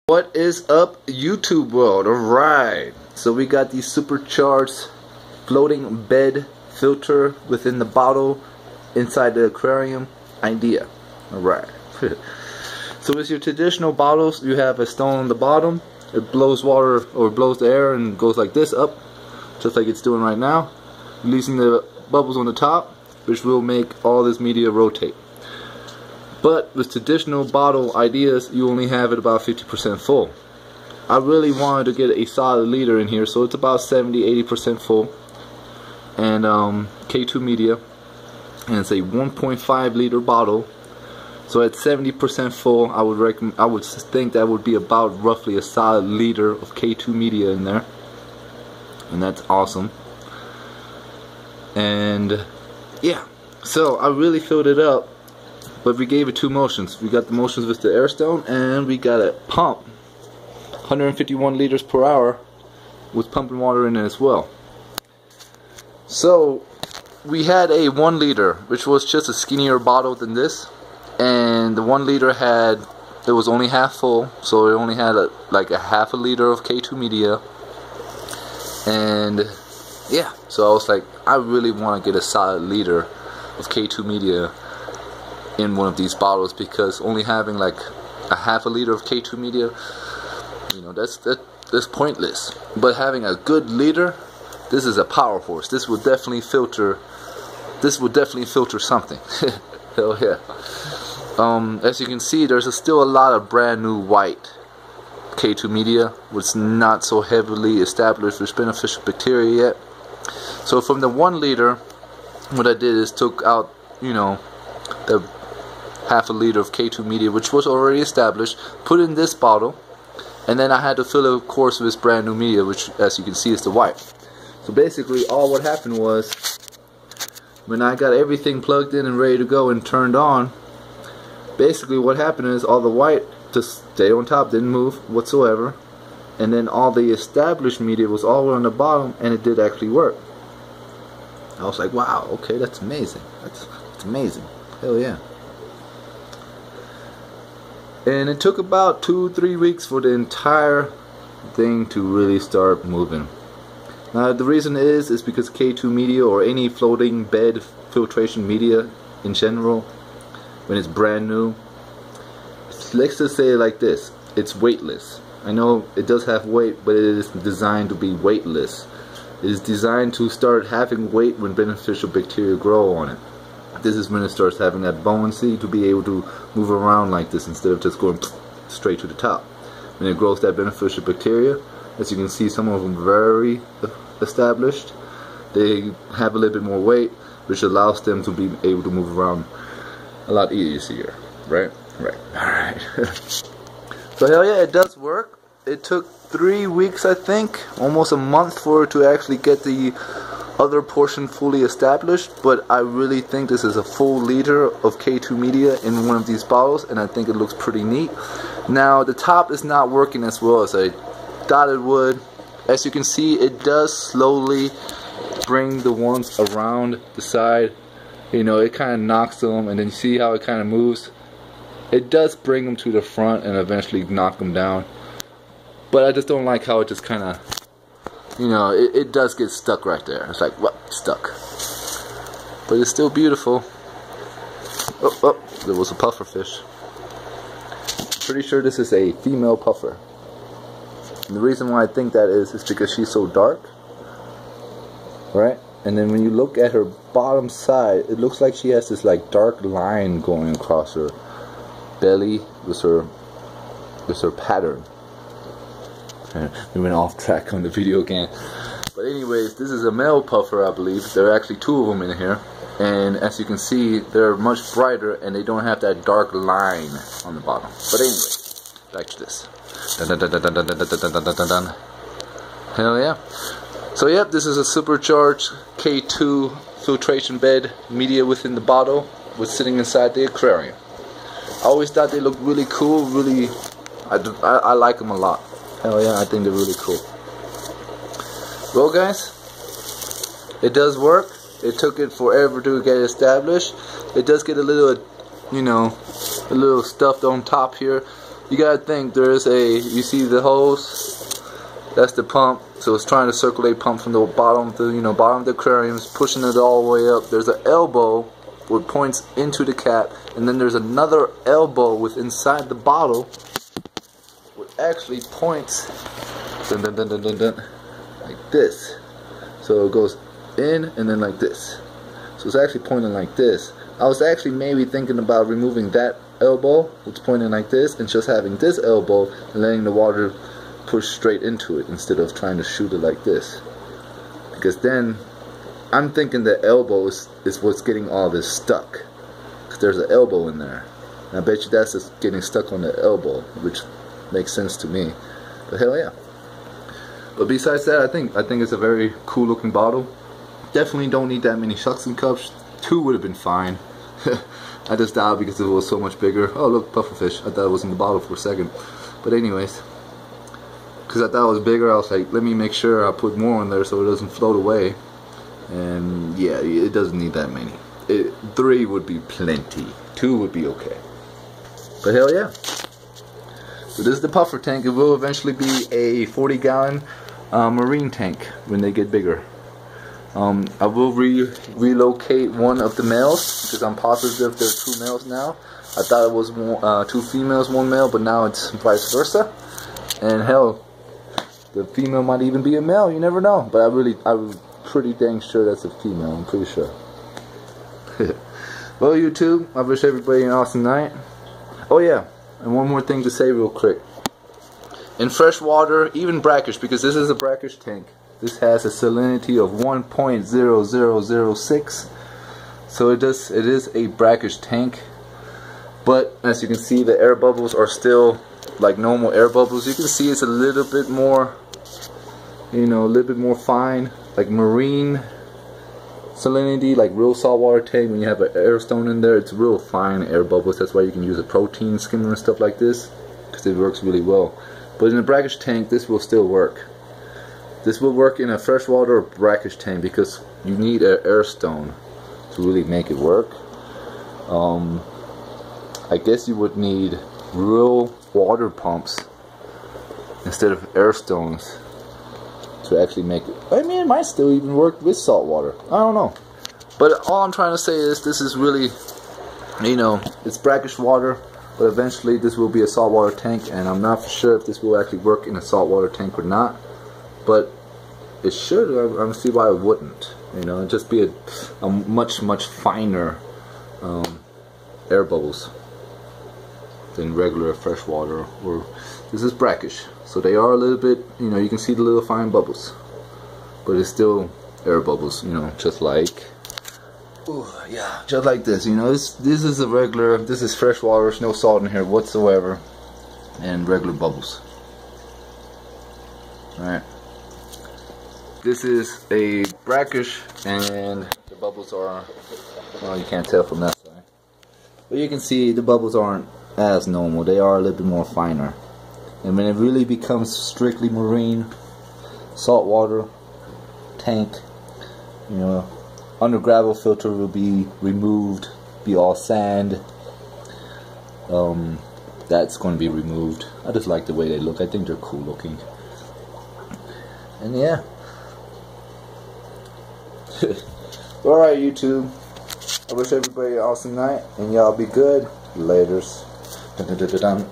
What is up, YouTube world? Alright, so we got the supercharged floating bed filter within the bottle inside the aquarium idea. Alright. So with your traditional bottles, you have a stone on the bottom. It blows water or blows the air and goes like this up, just like it's doing right now, releasing the bubbles on the top, which will make all this media rotate. But with traditional bottle ideas, you only have it about 50% full. I really wanted to get a solid liter in here, so it's about 70-80% full. And K2 media, and it's a 1.5 liter bottle. So at 70% full, I would think that would be about roughly a solid liter of K2 media in there, and that's awesome. And yeah, so I really filled it up. But we gave it two motions. We got the motions with the air stone, and we got a pump, 151 liters per hour, with pumping water in it as well. So we had a 1 liter, which was just a skinnier bottle than this, and the 1 liter it was only half full, so it only had like a half a liter of K2 media. And yeah, so I was like, I really want to get a solid liter of K2 media in one of these bottles, because only having like a half a liter of K2 media, you know, that's pointless. But having a good liter, this is a power force. This would definitely filter. This would definitely filter something. Hell yeah. As you can see, there's still a lot of brand new white K2 media, which is not so heavily established with beneficial bacteria yet. So from the 1 liter, what I did is took out, you know, the half a liter of K2 media, which was already established, put in this bottle, and then I had to fill it, of course, with this brand new media, which, as you can see, is the white. So basically, all what happened was, when I got everything plugged in and ready to go and turned on, basically what happened is all the white just stayed on top, didn't move whatsoever, and then all the established media was all on the bottom, and it did actually work. I was like, wow, okay, that's amazing. That's amazing. Hell yeah. And it took about 2-3 weeks for the entire thing to really start moving. Now the reason is because K2 media, or any floating bed filtration media in general, when it's brand new, let's just say it like this, it's weightless. I know it does have weight, but it is designed to be weightless. It is designed to start having weight when beneficial bacteria grow on it. This is when it starts having that buoyancy to be able to move around like this instead of just going straight to the top. When it grows that beneficial bacteria, as you can see, some of them very established, they have a little bit more weight, which allows them to be able to move around a lot easier. Right? Alright. So hell yeah, it does work. It took 3 weeks, I think, almost a month for it to actually get the other portion fully established, but I really think this is a full liter of K2 media in one of these bottles, and I think it looks pretty neat. Now the top is not working as well as I thought it would. As you can see, it does slowly bring the ones around the side. You know, it kind of knocks them, and then you see how it kind of moves. It does bring them to the front and eventually knock them down, but I just don't like how it just kind of, you know, it does get stuck right there. It's like, what? Stuck. But it's still beautiful. Oh, there was a puffer fish. Pretty sure this is a female puffer. And the reason why I think that is because she's so dark. Right? And then when you look at her bottom side, it looks like she has this like dark line going across her belly with her pattern. We went off track on the video again. But anyways, this is a male puffer, I believe. There are actually 2 of them in here. And as you can see, they're much brighter and they don't have that dark line on the bottom. But anyway, back to this. Dun, dun, dun, dun, dun, dun, dun, dun, dun, dun, dun. Hell yeah. So yep, this is a supercharged K2 filtration bed media within the bottle, was sitting inside the aquarium. I always thought they looked really cool, really, I like them a lot. Hell yeah, I think they're really cool. Well guys, it does work. It took it forever to get established. It does get a little, you know, a little stuffed on top here. you gotta think you see the hose, that's the pump, so it's trying to circulate pump from the bottom of the, bottom of the aquariums, pushing it all the way up. There's an elbow where it points into the cap, and then there's another elbow with inside the bottle which actually points dun, dun, dun, dun, dun, dun, like this. So it goes in and then like this. So it's actually pointing like this. I was actually maybe thinking about removing that elbow, it's pointing like this, and just having this elbow and letting the water push straight into it instead of trying to shoot it like this. Because then I'm thinking the elbow is what's getting all this stuck. Because there's an elbow in there. And I bet you that's just getting stuck on the elbow, which makes sense to me. But hell yeah. But besides that, I think it's a very cool looking bottle. Definitely don't need that many suction cups. 2 would have been fine. I just died because it was so much bigger. Oh look, pufferfish. I thought it was in the bottle for a second. But anyways, because I thought it was bigger, I was like, let me make sure I put more in there so it doesn't float away. And yeah, it doesn't need that many. 3 would be plenty. 2 would be okay. But hell yeah. So this is the puffer tank. It will eventually be a 40-gallon marine tank when they get bigger. I will relocate one of the males because I'm positive there are 2 males now. I thought it was 2 females, 1 male, but now it's vice versa. And hell, the female might even be a male. You never know. But I'm pretty dang sure that's a female. I'm pretty sure. Well, YouTube, I wish everybody an awesome night. Oh yeah, and one more thing to say real quick. In fresh water, even brackish, because this is a brackish tank, this has a salinity of 1.0006. So it is a brackish tank. But as you can see, the air bubbles are still like normal air bubbles. You can see it's a little bit more, a little bit more fine, like marine salinity, like real saltwater tank. When you have an air stone in there, it's real fine air bubbles. That's why you can use a protein skimmer and stuff like this, because it works really well. But in a brackish tank, this will still work. This will work in a freshwater or brackish tank because you need an air stone to really make it work. I guess you would need real water pumps instead of air stones to actually make it. I mean, it might still even work with salt water. I don't know. But all I'm trying to say is this is really, it's brackish water, but eventually this will be a saltwater tank, and I'm not for sure if this will actually work in a saltwater tank or not. But it should. I don't see why it wouldn't. It'd just be a much finer air bubbles than regular freshwater. Or this is brackish, so they are a little bit. You can see the little fine bubbles, but it's still air bubbles. Just like. Ooh, yeah, just like this. This is a regular. This is freshwater. There's no salt in here whatsoever, and regular bubbles. All right. This is a brackish, and the bubbles are, well, you can't tell from that side, but you can see the bubbles aren't as normal. They are a little bit more finer. And when it really becomes strictly marine, saltwater tank, under gravel filter will be removed, be all sand. That's going to be removed. I just like the way they look. I think they're cool looking. And yeah. Alright, YouTube. I wish everybody an awesome night, and y'all be good. Laters. Dun, dun, dun, dun, dun.